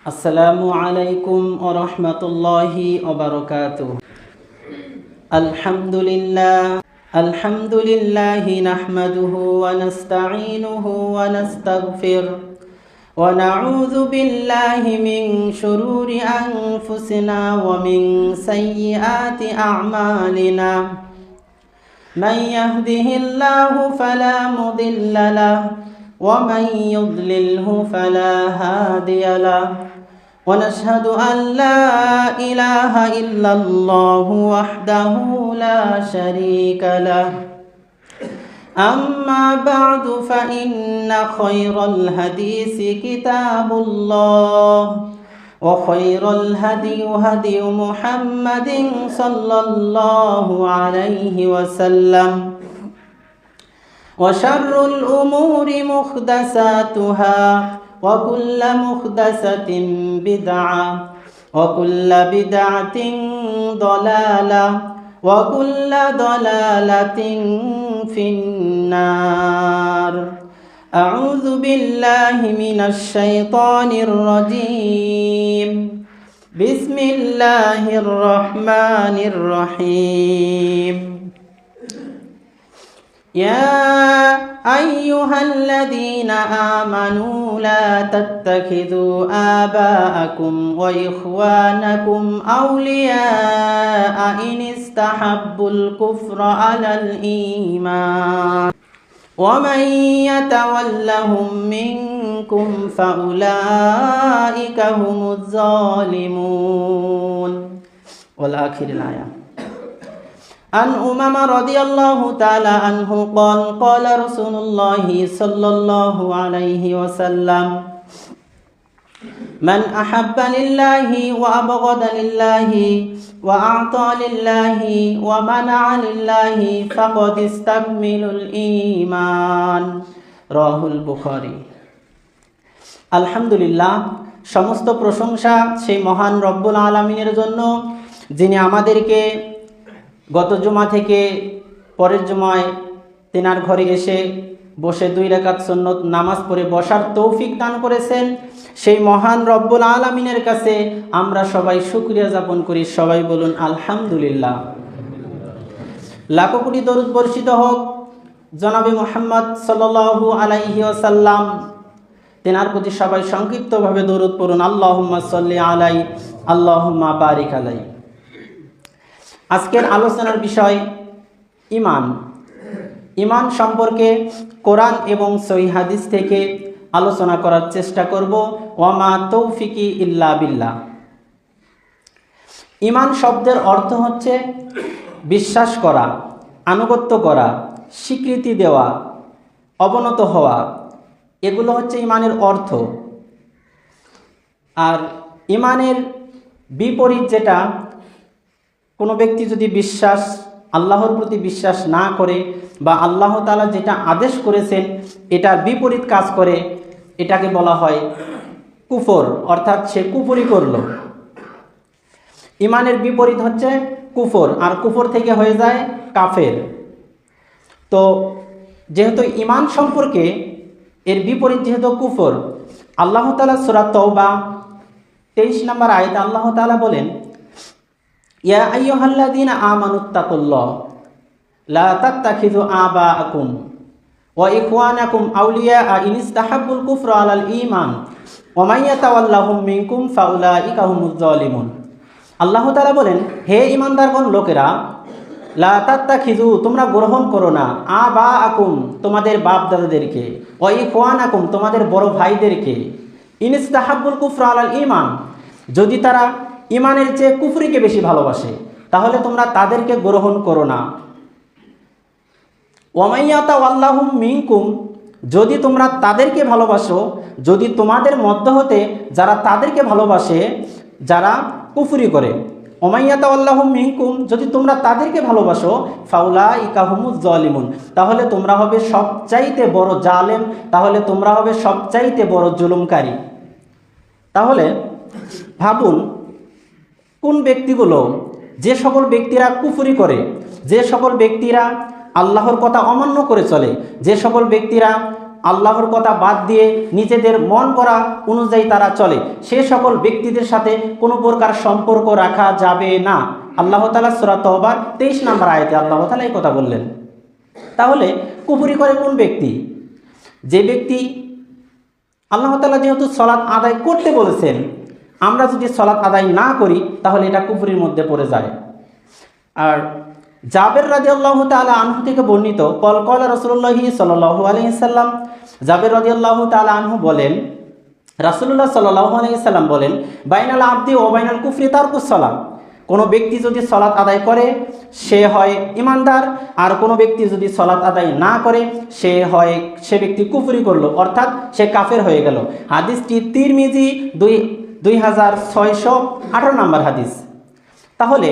আসসালামু আলাইকুম ওয়া রাহমাতুল্লাহি ওয়া বারাকাতুহু। আলহামদুলিল্লাহি নাহমাদুহু ওয়া নাস্তাঈনুহু ওয়া নাস্তাগফিরুহ ওয়া নাউযু বিল্লাহি মিন শুরুরি আনফুসিনা ওয়া মিন সাইয়্যাতি আ'মালিনা। মান ইয়াহদিহিল্লাহু ফালা মুদিল্লা লাহু ওয়া মান ইউদ্লিলহু ফালা হাদিয়া লাহু। ونشهد أن لا إله إلا الله وحده لا شريك له. أما بعد فإن خير الحديث كتاب الله وخير الهدي هدي محمد صلى الله عليه وسلم وشر الأمور محدثاتها وكل محدثة بدعة وكل بدعة ضلالة وكل ضلالة في النار. أعوذ بالله من الشيطان الرجيم. بسم الله الرحمن الرحيم. يا أيها الذين آمنوا لا تتخذوا آباءكم وإخوانكم أولياء إن استحبوا الكفر على الإيمان ومن يتولهم منكم فأولئك هم الظالمون. والآخر الآية. عن أمامة رضي الله تعالى عنه قال قال رسول الله صلى الله عليه وسلم من أحب لله وأبغض لله وأعطى لله ومنع لله فقد استكمل الإيمان. رواه البخاري. আলহামদুলিল্লাহ, সমস্ত প্রশংসা সেই মহান রব্বুল আলামিনের জন্য যিনি আমাদেরকে গত জুমা থেকে পরের জুমায় তেনার ঘরে এসে বসে 2 রাকাত সুন্নত নামাজ পড়ে বসার তৌফিক দান করেছেন। সেই মহান রব্বুল আলামিনের কাছে আমরা সবাই শুকরিয়া জ্ঞাপন করি। সবাই বলুন আলহামদুলিল্লাহ। লাখো কোটি দরুদ বর্ষিত হোক জনাবে মুহাম্মদ সাল্লাল্লাহু আলাইহি ওয়াসাল্লাম। তেনার প্রতি সবাই সংক্ষিপ্তভাবে দরুদ পড়ুন। আল্লাহুম্মা সাল্লি আলাই আল্লাহুম্মা বারিক আলাই। আজকের আলোচনার বিষয় ঈমান। ঈমান সম্পর্কে কোরআন এবং সহিহ হাদিস থেকে আলোচনা করার চেষ্টা করব। ওয়ামা তৌফিকি ইল্লা বিল্লাহ। ঈমান শব্দের অর্থ হচ্ছে বিশ্বাস করা, আনুগত্য করা, স্বীকৃতি দেওয়া, অবনত হওয়া। এগুলো হচ্ছে ঈমানের অর্থ। আর ঈমানের বিপরীত যেটা, কোনো ব্যক্তি যদি আল্লাহর প্রতি বিশ্বাস না করে বা আল্লাহ তাআলা যেটা আদেশ করেছেন এটার বিপরীত কাজ করে, এটাকে বলা হয় কুফর, অর্থাৎ সে কুফরি করল। ঈমানের বিপরীত হচ্ছে কুফর, আর কুফর থেকে হয়ে যায় কাফের। তো যেহেতু ঈমান সম্পর্কে এর বিপরীত যেহেতু কুফর, আল্লাহ তাআলা সূরা তাওবা 23 নম্বর আয়াতে আল্লাহ তাআলা বলেন ইয়া আইয়ুহাল্লাযীনা আমানুত্তাকুল্লাহ লা তাত্তাখিযু আবাআকুম ওয়া ইখওয়ানাকুম আউলিয়া ইন ইসতাহাব্বুল কুফরা আলাল ঈমান ওয়া মান ইয়াতাওয়াল্লাহুম মিনকুম ফাউলাইকা হুমুজ জালিমুন। আল্লাহ তাআলা বলেন, হে ঈমানদারগণ লোকেরা, লা তাত্তাখিযু তোমরা গ্রহণ করো না, আবাআকুম তোমাদের বাপ দাদাদেরকে, ওয়া ইখওয়ানাকুম তোমাদের বড় ভাইদেরকে, ইন ইসতাহাব্বুল কুফরা আলাল ঈমান যদি তারা ঈমানের চেয়ে কুফরিকে বেশি ভালোবাসে তাহলে তোমরা তাদেরকে গ্রহণ করো না। ওয়ামাইয়াতা আল্লাহুম মিনকুম যদি তোমরা তাদেরকে ভালোবাসো, যদি তোমাদের মধ্য হতে যারা তাদেরকে ভালোবাসে যারা কুফরি করে, ওমাইয়াতা আল্লাহুম মিনকুম যদি তোমরা তাদেরকে ভালোবাসো, ফাউলাইকা হুমুজ জালিমুন তাহলে তোমরা হবে সবচাইতে বড় জালেম, তাহলে তোমরা হবে সবচাইতে বড় জুলুমকারী। তাহলে ভাবুন, কোন ব্যক্তিগুলো, যে সকল ব্যক্তিরা কুফরি করে, যে সকল ব্যক্তিরা আল্লাহর কথা অমান্য করে চলে, যে সকল ব্যক্তিরা আল্লাহর কথা বাদ দিয়ে নিজেদের মন করা অনুযায়ী তারা চলে, সে সকল ব্যক্তিদের সাথে কোনো প্রকার সম্পর্ক রাখা যাবে না। আল্লাহ তাআলা সূরা তওবার 23 নম্বর আয়াতে আল্লাহ তাআলা এই কথা বললেন। তাহলে কুফরি করে কোন ব্যক্তি? যে ব্যক্তি আল্লাহ তাআলা যেহেতু সালাত আদায় করতে বলেছেন, আমরা যদি সালাত আদায় না করি তাহলে এটা কুফরির মধ্যে পড়ে যায়। আর জাবের রাদিয়াল্লাহু তাআলা আনহু থেকে বর্ণিত কল রাসূলুল্লাহ সাল্লাল্লাহু আলাইহি সাল্লাম, জাবের রাদিয়াল্লাহু তাআলা আনহু বলেন, রাসূলুল্লাহ সাল্লাল্লাহু আলাইহি সাল্লাম বলেন, বাইনাল আবদি ওয়া বাইনাল কুফরি তারকুস সালাত। কোনো ব্যক্তি যদি সালাত আদায় করে সে হয় ইমানদার, আর কোনো ব্যক্তি যদি সালাত আদায় না করে সে ব্যক্তি কুফরি করলো, অর্থাৎ সে কাফের হয়ে গেল। হাদিসটি তিরমিজি 2618 নম্বর হাদিস। তাহলে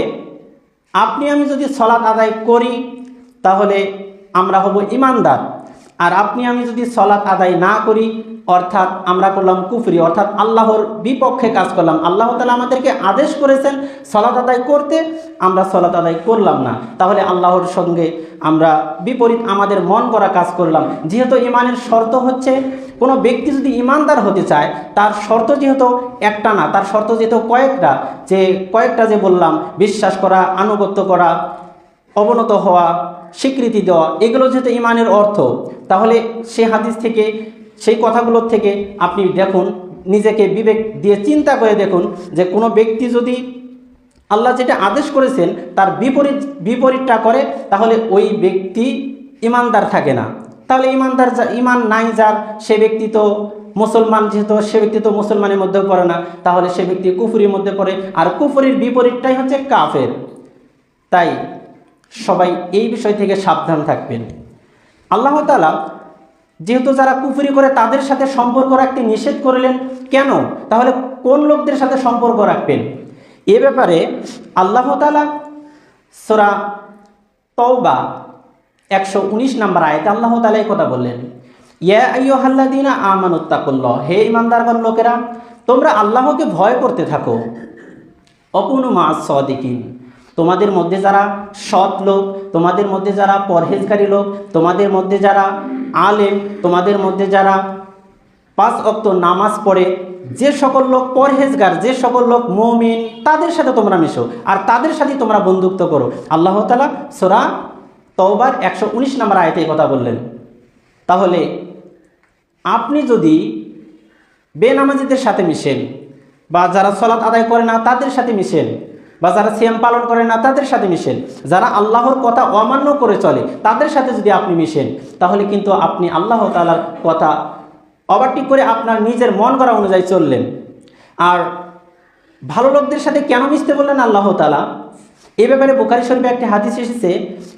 আপনি আমি যদি সালাত আদায় করি তাহলে আমরা হব ইমানদার, আর আপনি আমি যদি সালাত আদায় না করি অর্থাৎ আমরা করলাম কুফরি, অর্থাৎ আল্লাহর বিপক্ষে কাজ করলাম। আল্লাহ তাআলা আমাদেরকে আদেশ করেছেন সালাত আদায় করতে, আমরা সালাত আদায় করলাম না, তাহলে আল্লাহর সঙ্গে আমরা বিপরীত আমাদের মন করা কাজ করলাম। যেহেতু ইমানের শর্ত হচ্ছে, কোনো ব্যক্তি যদি ইমানদার হতে চায় তার শর্ত যেহেতু একটা না, তার শর্ত যেহেতু কয়েকটা যে বললাম, বিশ্বাস করা, আনুগত্য করা, অবনত হওয়া, স্বীকৃতি দেওয়া, এগুলো যেহেতু ইমানের অর্থ, তাহলে সেই হাদিস থেকে, সেই কথাগুলোর থেকে আপনি দেখুন, নিজেকে বিবেক দিয়ে চিন্তা করে দেখুন যে কোনো ব্যক্তি যদি আল্লাহ যেটা আদেশ করেছেন তার বিপরীতটা করে, তাহলে ওই ব্যক্তি ইমানদার থাকে না। তাহলে ইমান নাই যার, সে ব্যক্তি তো মুসলমান, যেহেতু সে ব্যক্তি তো মুসলমানের মধ্যেও পড়ে না, তাহলে সে ব্যক্তি কুফরির মধ্যে পড়ে, আর কুফরির বিপরীতটাই হচ্ছে কাফের। তাই সবাই এই বিষয় থেকে সাবধান থাকবেন। আল্লাহ তাআলা যেহেতু যারা কুফরি করে তাদের সাথে সম্পর্ক রাখতে নিষেধ করলেন, কেন? তাহলে কোন লোকদের সাথে সম্পর্ক রাখবেন? এ ব্যাপারে আল্লাহ তাআলা সূরা তওবা 119 নম্বর আয়াতে আল্লাহ তাআলা এই কথা বললেন, ইয়া আইয়ুহাল্লাযীনা আমানুত্তাকুল্লাহ, হে ঈমানদারগণ লোকেরা, তোমরা আল্লাহকে ভয় করতে থাকো। অকুনু মা'আস সাদিকিন, তোমাদের মধ্যে যারা সৎ লোক, তোমাদের মধ্যে যারা পরহেজগারী লোক, তোমাদের মধ্যে যারা আলেম, তোমাদের মধ্যে যারা 5 ওয়াক্ত নামাজ পড়ে, যে সকল লোক পরহেজগার, যে সকল লোক মুমিন, তাদের সাথে তোমরা মিশো, আর তাদের সাথে তোমরা বন্ধুত্ব করো। আল্লাহ তাআলা সূরা তওবার 119 নম্বর আয়াতে কথা বললেন। তাহলে আপনি যদি বেনামাজিদের সাথে মিশেন, বা যারা সালাত আদায় করে না তাদের সাথে মিশেন, বা যারা সিয়াম পালন করে না তাদের সাথে মিশেন, যারা আল্লাহর কথা অমান্য করে চলে তাদের সাথে যদি আপনি মিশেন, তাহলে কিন্তু আপনি আল্লাহ তাআলার কথা ওভারটেক করে আপনার নিজের মন করা অনুযায়ী চললেন। আর ভালো লোকদের সাথে কেন মিশতে বললেন আল্লাহ তাআলা? এ ব্যাপারে বুখারী শরীফে একটি হাদিস এসেছে,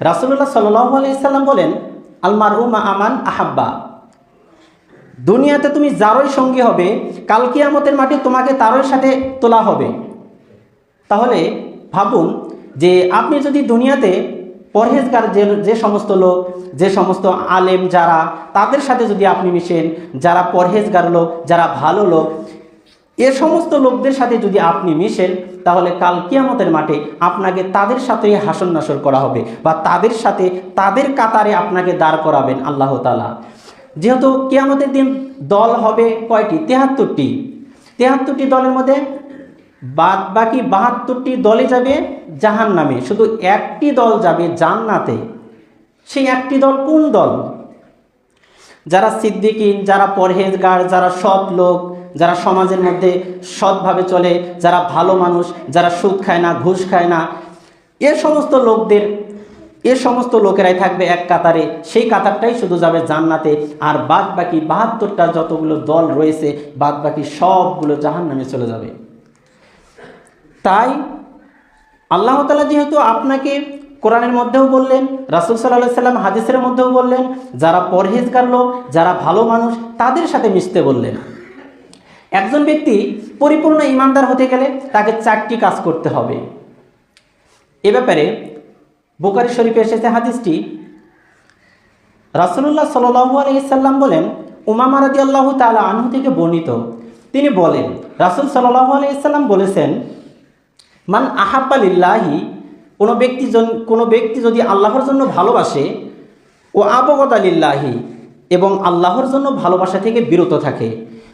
রাসূলুল্লাহ সাল্লাল্লাহু আলাইহি সাল্লাম বলেন, আল মারউ মা আমান আহাব্বা, দুনিয়াতে তুমি যারই সঙ্গী হবে, কাল কিয়ামতের মাঠে তোমাকে তারই সাথে তোলা হবে। তাহলে ভাবুন যে আপনি যদি দুনিয়াতে পরহেজগার যে সমস্ত লোক, যে সমস্ত আলেম যারা, তাদের সাথে যদি আপনি মিশেন, যারা পরহেজগার লোক, যারা ভালো লোক, এ সমস্ত লোকদের সাথে যদি আপনি মিশেন, তাহলে কাল কিয়ামতের মাঠে আপনাকে তাদের সাথেই হাসর নাসর করা হবে, বা তাদের সাথে, তাদের কাতারে আপনাকে দাঁড় করাবেন আল্লাহ তাআলা। যেহেতু কিয়ামতের দিন দল হবে কয়টি? 73টি। 73টি দলের মধ্যে বাকি 72টি দলে যাবে জাহান্নামে, শুধু একটি দল যাবে জান্নাতে। সেই একটি দল কোন দল? যারা সিদ্দিকিন, যারা পরহেজগার, যারা সৎ লোক, যারা সমাজের মধ্যে সৎভাবে চলে, যারা ভালো মানুষ, যারা সুদ খায় না, ঘুষ খায় না, এ সমস্ত লোকেরাই থাকবে এক কাতারে। সেই কাতারটাই শুধু যাবে জান্নাতে, আর বাদ বাকি 72টা যতগুলো দল রয়েছে, বাদ বাকি সবগুলো জাহান্নামে চলে যাবে। তাই আল্লাহ তাআলা যেহেতু আপনাকে কোরআনের মধ্যেও বললেন, রাসূল সাল্লাল্লাহু আলাইহি সাল্লাম হাদিসের মধ্যেও বললেন, যারা পরহেজগার লোক, যারা ভালো মানুষ, তাদের সাথে মিশতে বললেন। একজন ব্যক্তি পরিপূর্ণ ঈমানদার হতে গেলে তাকে 4টি কাজ করতে হবে। এ ব্যাপারে বুখারী শরীফে এসেছে হাদিসটি, রাসূলুল্লাহ সাল্লাল্লাহু আলাইহি সাল্লাম বলেন, উমামা রাদিয়াল্লাহু তাআলা আনহু থেকে বর্ণিত, তিনি বলেন, রাসূল সাল্লাল্লাহু আলাইহি সাল্লাম বলেছেন, মান আহাব্বা লিল্লাহি, কোনো ব্যক্তি যদি আল্লাহর জন্য ভালোবাসে, ও আবগাদা লিল্লাহি, এবং আল্লাহর জন্য ভালোবাসা থেকে বিরত থাকে।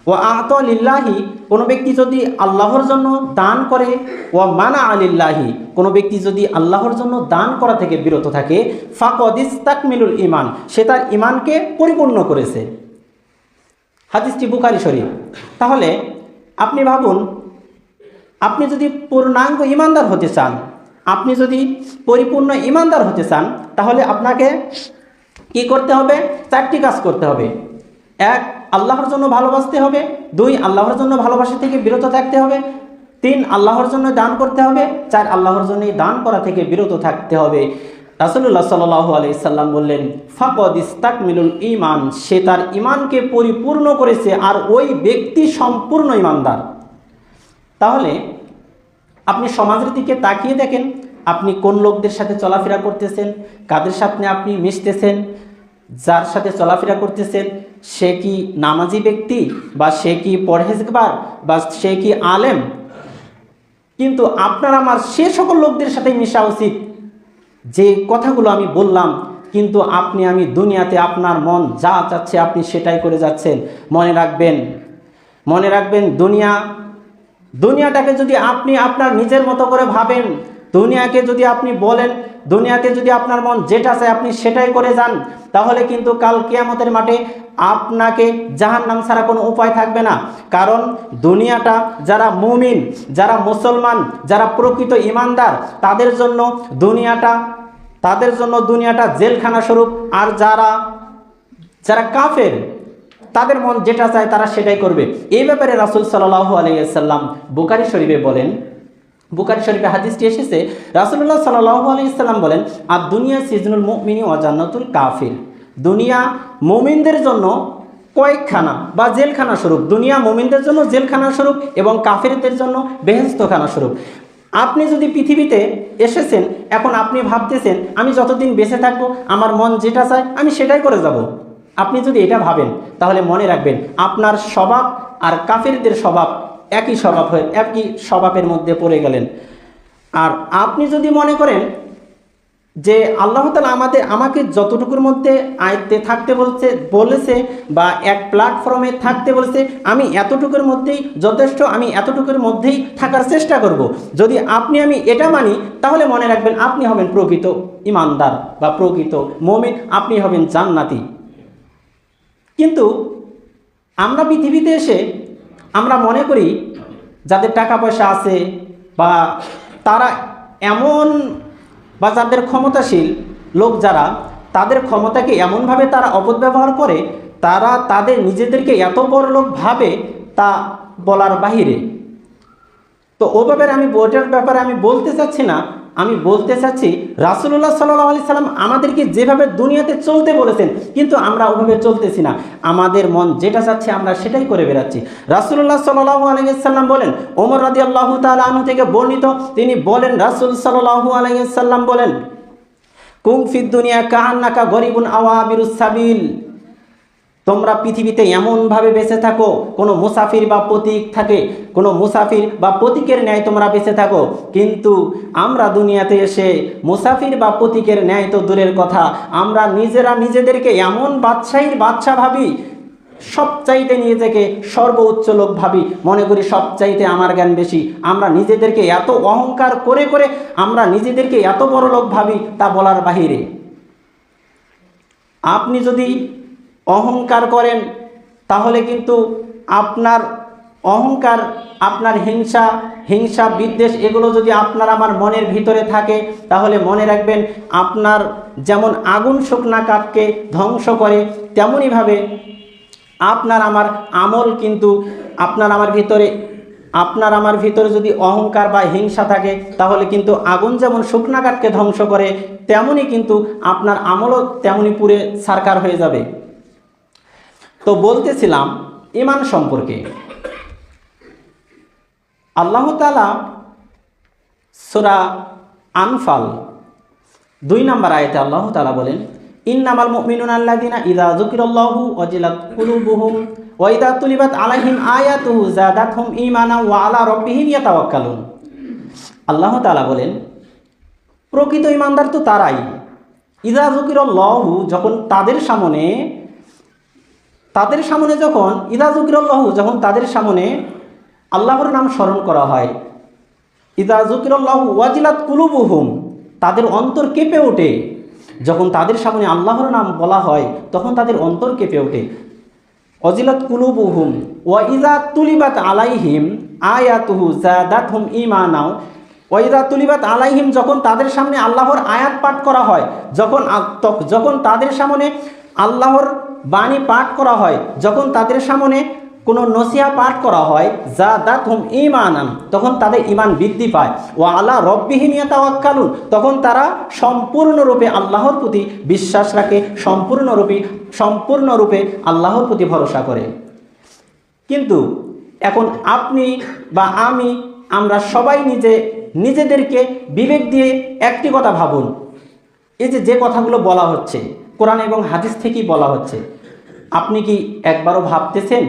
ও আত লিল্লাহি, কোনো ব্যক্তি যদি আল্লাহর জন্য দান করে, ও মানা আলিল্লাহি, কোনো ব্যক্তি যদি আল্লাহর জন্য দান করা থেকে বিরত থাকে, ফাকদ ইস্তাকমিলুল ঈমান, সে তার ঈমানকে পরিপূর্ণ করেছে। হাদিসটি বুখারী শরীফ। তাহলে আপনি ভাবুন, আপনি যদি পূর্ণাঙ্গ ঈমানদার হতে চান, আপনি যদি পরিপূর্ণ ঈমানদার হতে চান, তাহলে আপনাকে কি করতে হবে? 4টি কাজ করতে হবে। 1, আল্লাহর জন্য ভালোবাসতে হবে। 2, আল্লাহর জন্য ভালোবাসা থেকে বিরত থাকতে হবে। 3, আল্লাহর জন্য দান করতে হবে। 4, আল্লাহর জন্য দান করা থেকে বিরত থাকতে হবে। রাসূলুল্লাহ সাল্লাল্লাহু আলাইহি সাল্লাম বললেন, ফাকদ ইস্তাকমিলুল ঈমান, সে তার ঈমানকে পরিপূর্ণ করেছে, আর ওই ব্যক্তি সম্পূর্ণ ঈমানদার। তাহলে আপনি সমাজের দিকে তাকিয়ে দেখেন, আপনি কোন লোকদের সাথে চলাফেরা করতেছেন, কাদের সাথে আপনি মিশতেছেন, যার সাথে চলাফেরা করতেছেন সে কি নামাজি ব্যক্তি, বা সে কি পরহেজগার, বা সে কি আলেম। কিন্তু আপনার আমার সে সকল লোকদের সাথে মিশা উচিত যে কথাগুলো আমি বললাম, কিন্তু আপনি আমি দুনিয়াতে আপনার মন যা চাচ্ছে আপনি সেটাই করে যাচ্ছেন। মনে রাখবেন দুনিয়াটাকে যদি আপনি আপনার নিজের মতো করে ভাবেন, দুনিয়াকে যদি আপনি বলেন, দুনিয়াতে যদি আপনার মন যেটা চায় আপনি সেটাই করে যান, তাহলে কিন্তু কাল কিয়ামতের মাঠে আপনাকে জাহান্নাম ছাড়া কোনো উপায় থাকবে না। কারণ দুনিয়াটা যারা মুমিন, যারা মুসলমান, যারা প্রকৃত ঈমানদার, তাদের জন্য দুনিয়াটা জেলখানা স্বরূপ। আর যারা কাফের, তাদের মন যেটা চায় তারা সেটাই করবে। এই ব্যাপারে রাসূল সাল্লাল্লাহু আলাইহি ওয়াসাল্লাম বুখারী শরীফে বলেন, বুখারী শরীফে হাদিসটি এসেছে, রাসূলুল্লাহ সাল্লাল্লাহু আলাইহি ওয়াসাল্লাম বলেন, আর দুনিয়া সিজনুল মুমিনি ওয়া জান্নাতুল কাফির, দুনিয়া মুমিনদের জন্য কয়েকখানা বা জেলখানা স্বরূপ। দুনিয়া মুমিনদের জন্য জেলখানা স্বরূপ এবং কাফিরদের জন্য বেহেশতখানা স্বরূপ। আপনি যদি পৃথিবীতে এসেছেন, এখন আপনি ভাবতেছেন আমি যতদিন বেঁচে থাকবো আমার মন যেটা চায় আমি সেটাই করে যাব। আপনি যদি এটা ভাবেন, তাহলে মনে রাখবেন আপনার স্বভাব আর কাফিরদের স্বভাব একই স্বভাবের মধ্যে পড়ে গেলেন। আর আপনি যদি মনে করেন যে আল্লাহ তাআলা আমাকে যতটুকুর মধ্যে আয়ত্তে থাকতে বলেছে বা এক প্ল্যাটফর্মে থাকতে বলেছে, আমি এতটুকুর মধ্যেই যথেষ্ট, আমি এতটুকুর মধ্যেই থাকার চেষ্টা করব। যদি আমি এটা মানি, তাহলে মনে রাখবেন আপনি হবেন প্রকৃত ঈমানদার বা প্রকৃত মুমিন, আপনি হবেন জান্নাতি। কিন্তু আমরা পৃথিবীতে এসে আমরা মনে করি যাদের টাকা পয়সা আছে বা তারা এমন, বা যাদের ক্ষমতাশীল লোক যারা, তাদের ক্ষমতাকে এমনভাবে তারা অপব্যবহার করে, তারা তাদের নিজেদেরকে এত বড় লোক ভাবে তা বলার বাহিরে। তো ওটার ব্যাপারে আমি বলতে চাচ্ছি না, আমি বলতে চাচ্ছি রাসূলুল্লাহ সাল্লাল্লাহু আলাইহি সাল্লাম আমাদেরকে যেভাবে দুনিয়াতে চলতে বলেছেন, কিন্তু আমরা ওভাবে চলতেছি না। আমাদের মন যেটা চাচ্ছে আমরা সেটাই করে বেড়াচ্ছি। রাসূলুল্লাহ সাল্লাল্লাহু আলাইহি সাল্লাম বলেন, ওমর রাদিয়াল্লাহু তাআলা আনহু থেকে বর্ণিত, তিনি বলেন, রাসূল সাল্লাল্লাহু আলাইহি সাল্লাম বলেন, কুম ফিদ দুনিয়া কাআন্নাকা গরিবুন আওয়াবিরুস সাবিল, তোমরা পৃথিবীতে এমনভাবে বেঁচে থাকো, কোনো মুসাফির বা পথিক থাকে, কোনো মুসাফির বা পথিকের ন্যায় তোমরা বেঁচে থাকো। কিন্তু আমরা দুনিয়াতে এসে মুসাফির বা পথিকের ন্যায় তো দূরের কথা, আমরা নিজেদেরকে এমন বাদশাহীর বাদশা ভাবি, সবচাইতে নিজেকে সর্বোচ্চ লোক ভাবি, মনে করি সবচাইতে আমার জ্ঞান বেশি। আমরা নিজেদেরকে এত অহংকার করে আমরা নিজেদেরকে এত বড় লোক ভাবি, তা বলার বাহিরে। আপনি যদি অহংকার করেন, তাহলে কিন্তু আপনার অহংকার, আপনার হিংসা বিদ্বেষ, এগুলো যদি আপনার আমার মনের ভিতরে থাকে, তাহলে মনে রাখবেন আপনার যেমন আগুন শুকনা কাঠকে ধ্বংস করে, তেমনইভাবে আপনার আমার আমল কিন্তু আপনার আমার ভিতরে যদি অহংকার বা হিংসা থাকে, তাহলে কিন্তু আগুন যেমন শুকনা কাঠকে ধ্বংস করে, তেমনই কিন্তু আপনার আমলও তেমনই পুড়ে ছারখার হয়ে যাবে। তো বলতেছিলাম ঈমান সম্পর্কে। আল্লাহ তাআলা সূরা আনফাল 2 নম্বর আয়াতে আল্লাহ তাআলা বলেন, ইন্নামাল মুমিনুনা আল্লাযিনা ইযা যুকিরাল্লাহু ওয়াজিলাত কুলুবুহুম ওয়া ইযা তুলিবাত আলাইহিম আয়াতুহু যাদাতহুম ঈমানান ওয়া আলা রাব্বিহিম ইয়াতাওয়াক্কালুন। আল্লাহ তাআলা বলেন, প্রকৃত ঈমানদার তো তারাই, ইযা যুকিরাল্লাহু, যখন তাদের সামনে তাদের সামনে যখন ইদা যুকিরাল্লাহু, যখন তাদের সামনে আল্লাহর নাম স্মরণ করা হয়, ইদা যুকিরাল্লাহু ওয়াজিলাত কুলুবুহুম, তাদের অন্তর কেঁপে ওঠে। যখন তাদের সামনে আল্লাহর নাম বলা হয় তখন তাদের অন্তর কেঁপে ওঠে। ওয়াজিলাত কুলুবুহুম ওয়া ইযা তুলিবাত আলাইহিম আয়াতুহু যাদাতহুম ঈমানাও, ওয়া ইযা তুলিবাত আলাইহিম, যখন তাদের সামনে আল্লাহর আয়াত পাঠ করা হয়, যখন তাদের সামনে আল্লাহর বাণী পাঠ করা হয়, যখন তাদের সামনে কোনো নসিহা পাঠ করা হয়, যাদাতহুম ঈমানান, তখন তাদের ঈমান বৃদ্ধি পায়। ওয়া আলা রব্বিহিম ইয়াতাওয়াক্কালুন, তখন তারা সম্পূর্ণরূপে আল্লাহর প্রতি বিশ্বাস রাখে, সম্পূর্ণরূপে আল্লাহর প্রতি ভরসা করে। কিন্তু এখন আপনি বা আমরা সবাই নিজেদেরকে বিবেক দিয়ে একটি কথা ভাবুন, এই যে কথাগুলো বলা হচ্ছে কোরআন এবং হাদিস থেকেই বলা হচ্ছে, আপনি কি একবারও ভাবতেছেন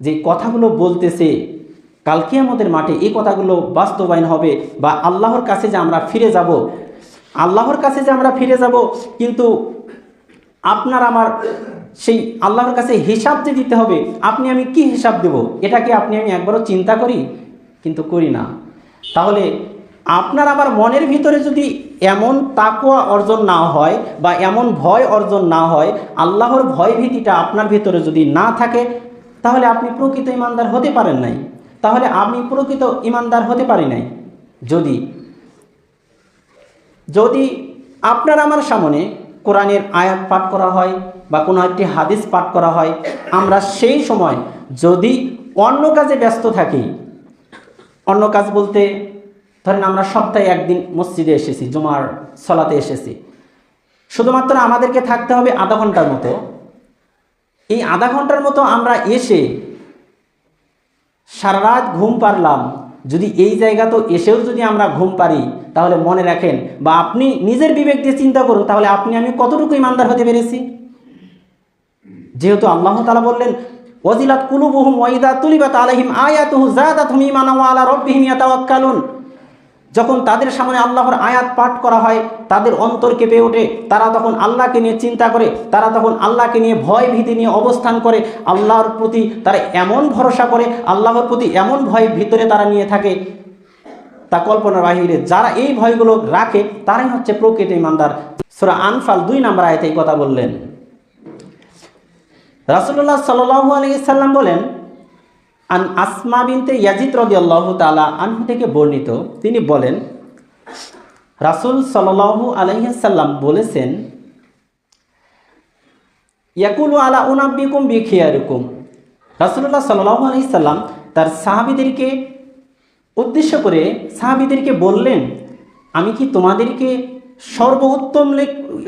যে কথাগুলো বলতেছে কাল কিয়ামতের মাঠে এই কথাগুলো বাস্তবায়ন হবে, বা আল্লাহর কাছে যে আমরা ফিরে যাব, কিন্তু আপনার আমার সেই আল্লাহর কাছে হিসাব যে দিতে হবে, আমি কি হিসাব দেব, এটা কি আমি একবারও চিন্তা করি? কিন্তু করি না। তাহলে আপনার আমার মনের ভিতরে যদি এমন তাকওয়া অর্জন না হয় বা এমন ভয় অর্জন না হয়, আল্লাহর ভয় ভীতিটা আপনার ভিতরে যদি না থাকে, তাহলে আপনি প্রকৃত ঈমানদার হতে পারেন নাই। তাহলে আমি প্রকৃত ঈমানদার হতে পারি নাই। যদি আপনার আমার সামনে কোরআনের আয়াত পাঠ করা হয় বা কোনো একটি হাদিস পাঠ করা হয়, আমরা সেই সময় যদি অন্য কাজে ব্যস্ত থাকি, অন্য কাজ বলতে ধরেন আমরা সপ্তাহে একদিন মসজিদে এসেছি, জুমার সলাতে এসেছি, শুধুমাত্র আমাদেরকে থাকতে হবে আধা ঘন্টার মতো। এই আধা ঘন্টার মতো আমরা এসে সারা রাত ঘুম পারলাম, যদি এই জায়গা তো এসেও যদি আমরা ঘুম পারি, তাহলে মনে রাখেন বা আপনি নিজের বিবেক দিয়ে চিন্তা করুন, তাহলে আমি কতটুকু ঈমানদার হতে পেরেছি। যেহেতু আল্লাহ তাআলা বললেন ওয়াজিলাত কুলুবুহুম ওয়া ইযা তুলিবাত আলাইহিম আয়াতুহু যাদাতহুম ঈমানাও ওয়া আলা রাব্বিহিম ইয়াতাওয়াক্কালুন, যখন তাদের সামনে আল্লাহর আয়াত পাঠ করা হয় তাদের অন্তর কেঁপে ওঠে, তারা তখন আল্লাহকে নিয়ে চিন্তা করে, তারা তখন আল্লাহকে নিয়ে ভয় ভীতি নিয়ে অবস্থান করে, আল্লাহর প্রতি তারা এমন ভরসা করে, আল্লাহর প্রতি এমন ভয় ভিতরে তারা নিয়ে থাকে তা কল্পনার বাহিরে। যারা এই ভয়গুলো রাখে তারাই হচ্ছে প্রকৃত ঈমানদার। সূরা আনফাল 2 নম্বর আয়াতে এই কথা বললেন। রাসূলুল্লাহ সাল্লাল্লাহু আলাইহি সাল্লাম বলেন, আন আসমা বিনতে ইয়াজিদ রাদিয়াল্লাহু তাআলা আনহু থেকে বর্ণিত, তিনি বলেন রাসূল সাল্লাল্লাহু আলাইহি সাল্লাম বলেছেন, ইয়াকুলু আলা উনাব্বিকুম বিখিয়ারিকুম, রাসূলুল্লাহ সাল্লাল্লাহু আলাইহি সাল্লাম তার সাহাবীদেরকে উদ্দেশ্য করে সাহাবীদেরকে বললেন, আমি কি তোমাদেরকে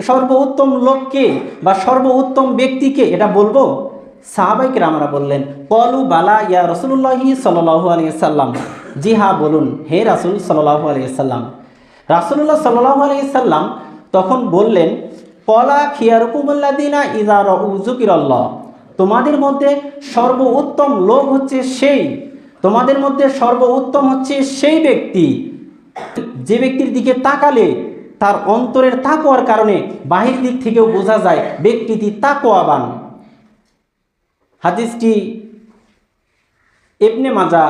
সর্বোত্তম লোককে বা সর্বোত্তম ব্যক্তিকে এটা বলবো? সাহাবায়ে কেরামরা বললেন, ক্বালু বালা ইয়া রাসূলুল্লাহি সাল্লাল্লাহু আলাইহি সাল্লাম, জি হ্যাঁ বলুন হে রাসূল সাল্লাল্লাহু আলাইহি সাল্লাম। রাসূলুল্লাহ সাল্লাল্লাহু আলাইহি সাল্লাম তখন বললেন, ক্বালা খিয়ারুকুমুল্লাযিনা ইযা রাউ যুকিরাল্লাহ, তোমাদের মধ্যে সর্বোত্তম লোক হচ্ছে সেই ব্যক্তি যে ব্যক্তির দিকে তাকালে তার অন্তরের তাকওয়ার কারণে বাহির দিক থেকেও বোঝা যায় ব্যক্তিটি তাকওয়াবান। হাদিসটি ইবনে মাজাহ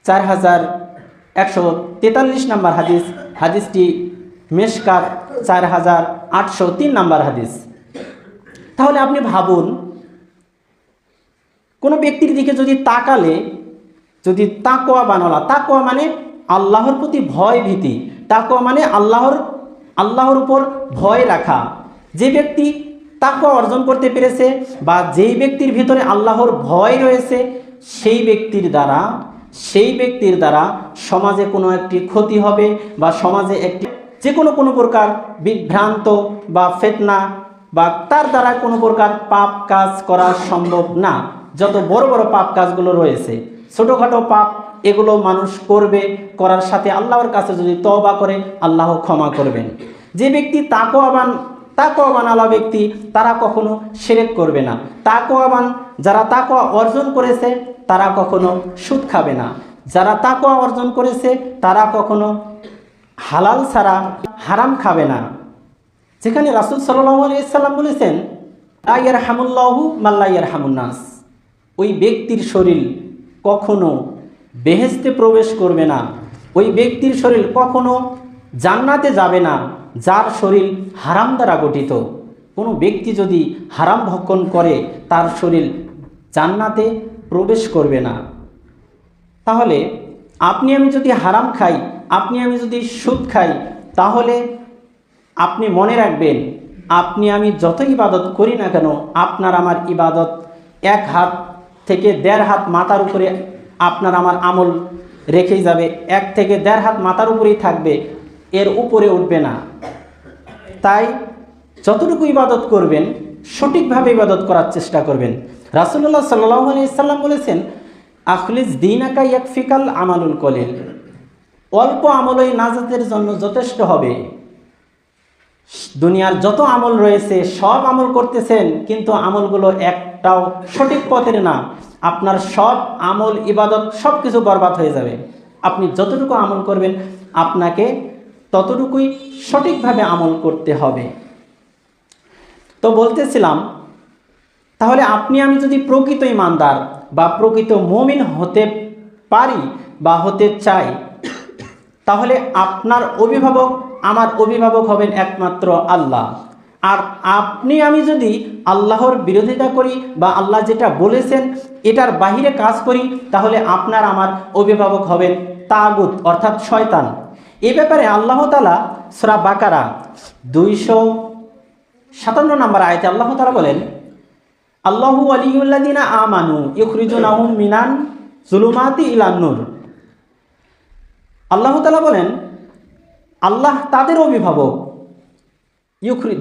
4143 নম্বর হাদিস, হাদিসটি মিশকাত 4803 নম্বর হাদিস। তাহলে আপনি ভাবুন, কোনো ব্যক্তির দিকে যদি তাকালে যদি তাকওয়াবান হলা, তাকওয়া মানে আল্লাহর প্রতি ভয় ভীতি, তাকওয়া মানে আল্লাহর উপর ভয় রাখা। যে ব্যক্তি তাকওয়া অর্জন করতে পেরেছে বা যেই ব্যক্তির ভিতরে আল্লাহর ভয় রয়েছে, সেই ব্যক্তির দ্বারা সমাজে কোনো একটি ক্ষতি হবে বা সমাজে যে কোনো প্রকার বিভ্রান্ত বা ফিতনা বা তার দ্বারা কোনো প্রকার পাপ কাজ করা সম্ভব না। যত বড় বড় পাপ কাজগুলো রয়েছে, ছোটোখাটো পাপ, এগুলো মানুষ করার সাথে আল্লাহর কাছে যদি তওবা করে আল্লাহ ক্ষমা করবেন। যে ব্যক্তি তাকওয়াবান আলা ব্যক্তি, তারা কখনো শিরক করবে না। যারা তাকওয়া অর্জন করেছে তারা কখনো সুদ খাবে না। যারা তাকওয়া অর্জন করেছে তারা কখনো হালাল ছাড়া হারাম খাবে না। যেখানে রাসূল সাল্লাল্লাহু আলাইহি সাল্লাম বলেছেন লা ইয়ারহামুল্লাহু মান লা ইয়ারহামুন নাস। ওই ব্যক্তির শরীর কখনো বেহেশতে প্রবেশ করবে না, ওই ব্যক্তির শরীর কখনো জান্নাতে যাবে না যার শরীর হারাম দ্বারা গঠিত। কোনো ব্যক্তি যদি হারাম ভক্ষণ করে তার শরীর জান্নাতে প্রবেশ করবে না। তাহলে আপনি আমি যদি হারাম খাই, আপনি আমি যদি সুদ খাই, তাহলে আপনি মনে রাখবেন আপনি আমি যত ইবাদত করি না কেন, আপনার আমার ইবাদত 1 হাত থেকে 1.5 হাত মাথার উপরে আপনার আমার আমল রেখেই যাবে, 1 থেকে 1.5 হাত মাথার উপরেই থাকবে, এর উপরে উঠবে না। তাই যতটুকু ইবাদত করবেন সঠিকভাবে ইবাদত করার চেষ্টা করবেন। রাসূলুল্লাহ সাল্লাল্লাহু আলাইহি সাল্লাম বলেছেন, আখলিস দীনাকা ইয়াকফিকাল আমালুল কলিল। অল্প আমলই নাজাতের জন্য যথেষ্ট হবে। দুনিয়ার যত আমল রয়েছে সব আমল করতেছেন, কিন্তু আমলগুলো একটাও সঠিক পথের না। আপনার সব আমল ইবাদত সব কিছু বরবাদ হয়ে যাবে। আপনি যতটুকু আমল করবেন আপনাকে ততটুকুই সঠিকভাবে আমল করতে হবে। তো বলতেছিলাম, তাহলে আপনি আমি যদি প্রকৃত ইমানদার বা প্রকৃত মুমিন হতে পারি বা হতে চাই, তাহলে আপনার অভিভাবক আমার অভিভাবক হবেন একমাত্র আল্লাহ। আর আপনি আমি যদি আল্লাহর বিরোধিতা করি বা আল্লাহ যেটা বলেছেন এটার বাহিরে কাজ করি, তাহলে আপনার আমার অভিভাবক হবেন তাগুত অর্থাৎ শয়তান। এ ব্যাপারে আল্লাহ তাআলা সূরা বাকারা 257 নম্বর আয়াতে আল্লাহ তাআলা বলেন, আল্লাহু ওয়ালিয়ুল্লাযিনা আমানু ইখরিজুনাহুম মিনান যুলুমাতি ইলান নূর। আল্লাহ তাআলা বলেন, আল্লাহ তাদের অভিভাবক,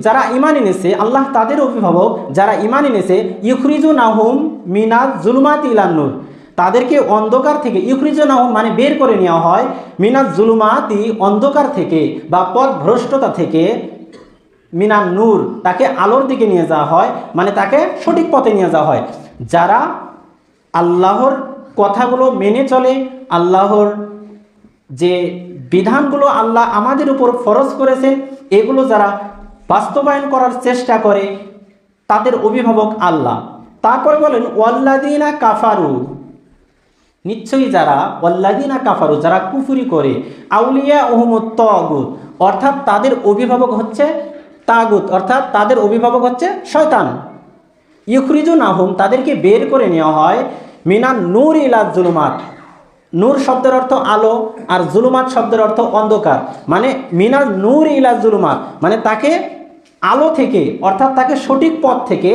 যারা ঈমান এনেছে, আল্লাহ তাদের অভিভাবক যারা ঈমান এনেছে, ইখরিজুনাহুম মিনাজ যুলুমাতি ইলান নূর, তাদেরকে অন্ধকার থেকে, ইখরিজুনাহুম মানে বের করে নেওয়া হয়, মিনাজ যুলুমাতি অন্ধকার থেকে বা পথভ্রষ্টতা থেকে, মিনান নূর তাকে আলোর দিকে নিয়ে যাওয়া হয়, মানে তাকে সঠিক পথে নিয়ে যাওয়া হয়। যারা আল্লাহর কথাগুলো মেনে চলে, আল্লাহর যে বিধানগুলো আল্লাহ আমাদের উপর ফরজ করেছেন এগুলো যারা বাস্তবায়ন করার চেষ্টা করে, তাদের অভিভাবক আল্লাহ। তারপরে বলেন ওয়াল্লাযিনা কাফারু, নিশ্চয়ই যারা ওয়াল্লাযিনা কাফারু যারা কুফরি করে, আউলিয়া উহুমুত তাগুত অর্থাৎ তাদের অভিভাবক হচ্ছে তাগুত অর্থাৎ তাদের অভিভাবক হচ্ছে শয়তান। ইখরিজুনাহুম তাদেরকে বের করে নেওয়া হয়, মিনান নূর ইলা যুলুমাত, নূর শব্দের অর্থ আলো আর জুলুমাত শব্দের অর্থ অন্ধকার, মানে মিনাল নূর ইলা জুলুমাত মানে তাকে আলো থেকে অর্থাৎ তাকে সঠিক পথ থেকে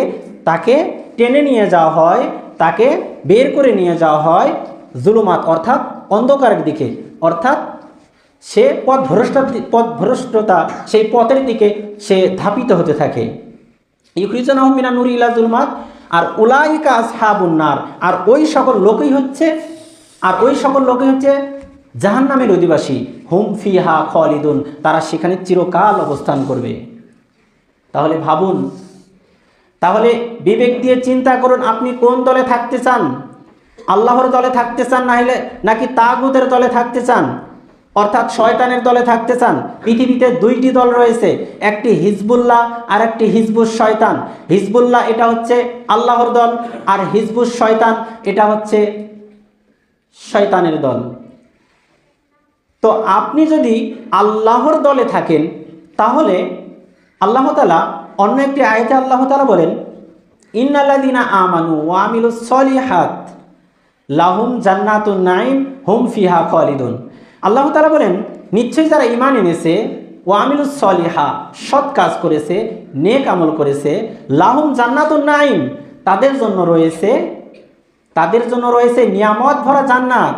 তাকে টেনে নিয়ে যাওয়া হয়, তাকে বের করে নিয়ে যাওয়া হয় জুলুমাত অর্থাৎ অন্ধকারের দিকে, অর্থাৎ সে পথভ্রষ্টতা সেই পথের দিকে সে ধাপিত হতে থাকে। ইখরিজুনাহুম মিনান নূর ইলা জুলুমাত, আর উলাইকা আসহাবুন নার, আর ওই সকল লোকই হচ্ছে জাহান্নামের অধিবাসী। হুম ফিহা খালিদুন, তারা সেখানে চিরকাল অবস্থান করবে। তাহলে ভাবুন, তাহলে বিবেক দিয়ে চিন্তা করুন, আপনি কোন দলে থাকতে চান? আল্লাহর দলে থাকতে চান নাকি তাগুতের দলে থাকতে চান, অর্থাৎ শয়তানের দলে থাকতে চান? পৃথিবীতে 2টি দল রয়েছে, একটি হিজবুল্লাহ আর একটি হিজবুস শয়তান। হিজবুল্লাহ এটা হচ্ছে আল্লাহর দল, আর হিজবুস শয়তান এটা হচ্ছে শয়তানের দল। তো আপনি যদি আল্লাহর দলে থাকেন, তাহলে আল্লাহ তাআলা অন্য একটি আয়াতে আল্লাহ তাআলা বলেন, ইন্নাল্লাযিনা আমানু ওয়া আমিলুস সলিহাত লাহুম জান্নাতুন নাঈম হুম ফিহা খালিদুন। আল্লাহ তাআলা বলেন, নিশ্চয়ই যারা ঈমান এনেছে, ওয়া আমিলুস সলিহা সৎ কাজ করেছে, নেক আমল করেছে, লাহুম জান্নাতুন নাঈম তাদের জন্য রয়েছে নিয়ামত ভরা জান্নাত,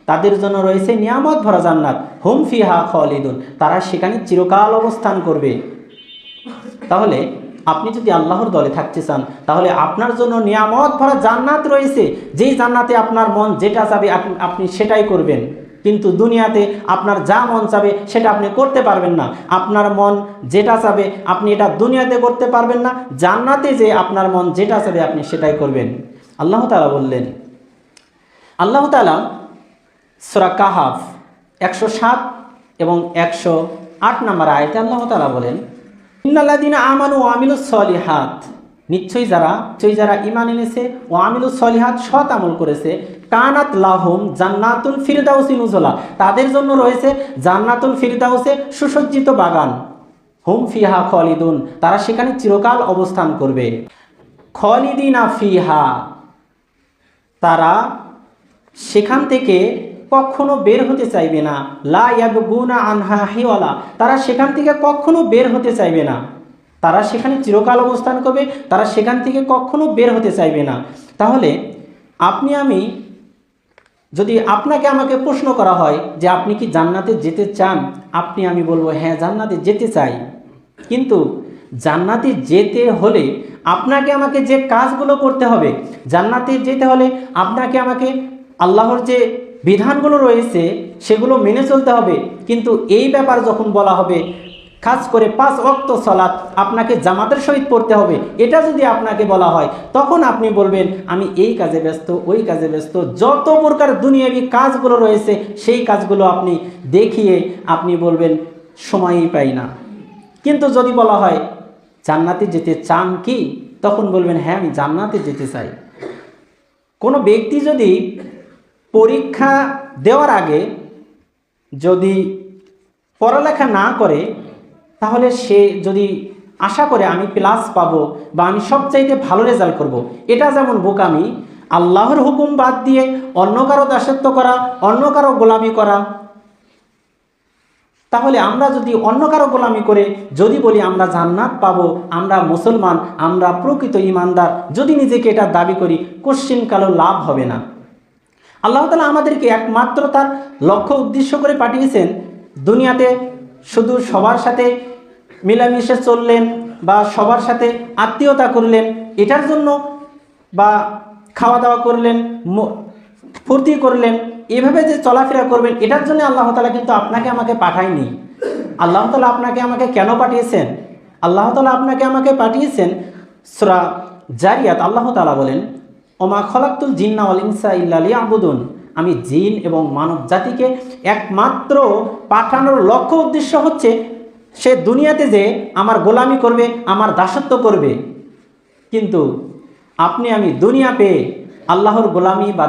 তাদের জন্য রয়েছে নিয়ামত ভরা জান্নাত, হুম ফিহা খালিদুন তারা সেখানে চিরকাল অবস্থান করবে। তাহলে আপনি যদি আল্লাহর দলে থাকতে চান, তাহলে আপনার জন্য নিয়ামত ভরা জান্নাত রয়েছে, যেই জান্নাতে আপনার মন যেটা চাবে আপনি সেটাই করবেন। কিন্তু দুনিয়াতে আপনার যা মন চাবে সেটা আপনি করতে পারবেন না। আপনার মন যেটা চাবে আপনি এটা দুনিয়াতে করতে পারবেন না, জান্নাতে যে আপনার মন যেটা চাবে আপনি সেটাই করবেন। আল্লাহ তাআলা বললেন, আল্লাহ তাআলা সূরা কাহাফ 107 এবং 108 নম্বর আয়াতে আল্লাহ তাআলা বলেন, ইন্নাল্লাযিনা আমানু ওয়া আমিলুস সলিহাত নিশ্চয়ই যারা ঈমান এনেছে ও আমিলুস সলিহাত সৎ আমল করেছে কানাত লাহুম জান্নাতুল ফিরদাউসি নুজুলা, তাদের জন্য রয়েছে জান্নাতুল ফিরদাউসে সুসজ্জিত বাগান। হুম ফিহা খালিদুন, তারা সেখানে চিরকাল অবস্থান করবে। খালিদিনা ফিহা, তারা সেখান থেকে কখনো বের হতে চাইবে না। লা ইয়াবগুনা আনহা হিওয়ালা, তারা সেখান থেকে কখনো বের হতে চাইবে না। তারা সেখানে চিরকাল অবস্থান করবে, তারা সেখান থেকে কখনো বের হতে চাইবে না। তাহলে আপনি আমি যদি আপনাকে আমাকে প্রশ্ন করা হয় যে আপনি কি জান্নাতে যেতে চান, আপনি আমি বলবো হ্যাঁ জান্নাতে যেতে চাই। কিন্তু জান্নাতে যেতে হলে আপনাকে আমাকে যে কাজগুলো করতে হবে, জান্নাতে যেতে হলে আপনাকে আমাকে আল্লাহর যে বিধানগুলো রয়েছে সেগুলো মেনে চলতে হবে। কিন্তু এই ব্যাপার যখন বলা হবে খাস করে 5 ওয়াক্ত সালাত আপনাকে জামাতের সহিত পড়তে হবে, এটা যদি আপনাকে বলা হয় তখন আপনি বলবেন আমি এই কাজে ব্যস্ত, ওই কাজে ব্যস্ত, যত প্রকার দুনিয়াবি কাজগুলো রয়েছে সেই কাজগুলো আপনি দেখিয়ে আপনি বলবেন সময়ই পাই না। কিন্তু যদি বলা হয় জান্নাতে যেতে চান কি, তখন বলবেন হ্যাঁ আমি জান্নাতে যেতে চাই। কোনো ব্যক্তি যদি পরীক্ষা দেওয়ার আগে যদি পড়ালেখা না করে, তাহলে সে যদি আশা করে আমি প্লাস পাবো বা আমি সবচাইতে ভালো রেজাল্ট করব, এটা যেমন বোকামি। আল্লাহর হুকুম বাদ দিয়ে অন্য কারো দাসত্ব করা, অন্য কারো গোলামি করা। তাহলে আমরা যদি অন্য কারো গোলামি করে যদি বলি আমরা জান্নাত পাবো, আমরা মুসলমান, আমরা প্রকৃত ঈমানদার, যদি নিজেকে এটা দাবি করি, কোশ্চিনকালও লাভ হবে না। আল্লাহ তাআলা আমাদেরকে একমাত্র তার লক্ষ্য উদ্দেশ্য করে পাঠিয়েছেন দুনিয়াতে, শুধু সবার সাথে মিলামিশে চললেন বা সবার সাথে আত্মীয়তা করলেন এটার জন্য, বা খাওয়া দাওয়া করলেন, ফুর্তি করলেন, এভাবে যে চলাফেরা করবেন এটার জন্য আল্লাহ তাআলা কিন্তু আপনাকে আমাকে পাঠায়নি। আল্লাহ তাআলা আপনাকে আমাকে কেন পাঠিয়েছেন? আল্লাহ তাআলা আপনাকে আমাকে পাঠিয়েছেন সূরা জারিয়াত আল্লাহ তাআলা বলেন ওমা খলাকতুল জিন্না ওয়াল ইনসা ইল্লা লিয়াবুদুন, আমি জিন এবং মানব জাতিকে একমাত্র পাঠানোর লক্ষ্য উদ্দেশ্য হচ্ছে সে দুনিয়াতে যে আমার গোলামি করবে, আমার দাসত্ব করবে। কিন্তু আপনি আমি দুনিয়া পেয়ে আল্লাহর গোলামি বা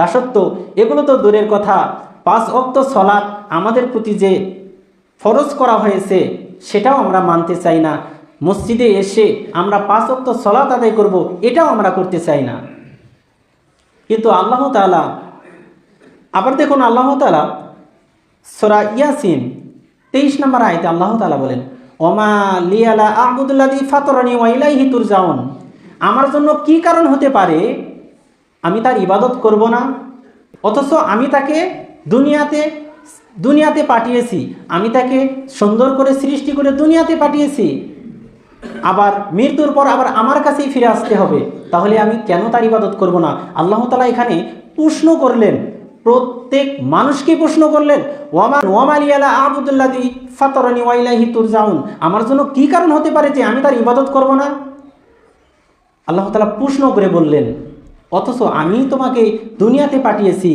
দাসত্ব এগুলো তো দূরের কথা, 5 ওয়াক্ত সালাত আমাদের প্রতি যে ফরজ করা হয়েছে সেটাও আমরা মানতে চাই না। মসজিদে এসে আমরা 5 ওয়াক্ত সালাত আদায় করব, এটাও আমরা করতে চাই না। কিন্তু আল্লাহ তাআলা আবার দেখুন, আল্লাহ তাআলা সূরা ইয়াসিন 23 নম্বর আয়াতে আল্লাহ তাআলা বলেন ওমা লিয়ালা আ'বুদুল্লাযী ফাতারানি ওয়া ইলাইহি তুরজাউন, আমার জন্য কি কারণ হতে পারে আমি তার ইবাদত করব না? অথচ আমি তাকে দুনিয়াতে পাঠিয়েছি, আমি তাকে সুন্দর করে সৃষ্টি করে দুনিয়াতে পাঠিয়েছি, আবার মৃত্যুর পর আবার আমার কাছেই ফিরে আসতে হবে, তাহলে আমি কেন তার ইবাদত করব না? আল্লাহ তাআলা এখানে প্রশ্ন করলেন, প্রত্যেক মানুষকে প্রশ্ন করলেন ওমা লিয়ালা আ'বুদুল্লাযী ফাতারানি ওয়া ইলাইহি তুরজাউন, আমার জন্য কি কারণ হতে পারে যে আমি তার ইবাদত করব না? আল্লাহ তাআলা প্রশ্ন করে বললেন, অথচ আমি তোমাকে দুনিয়াতে পাঠিয়েছি,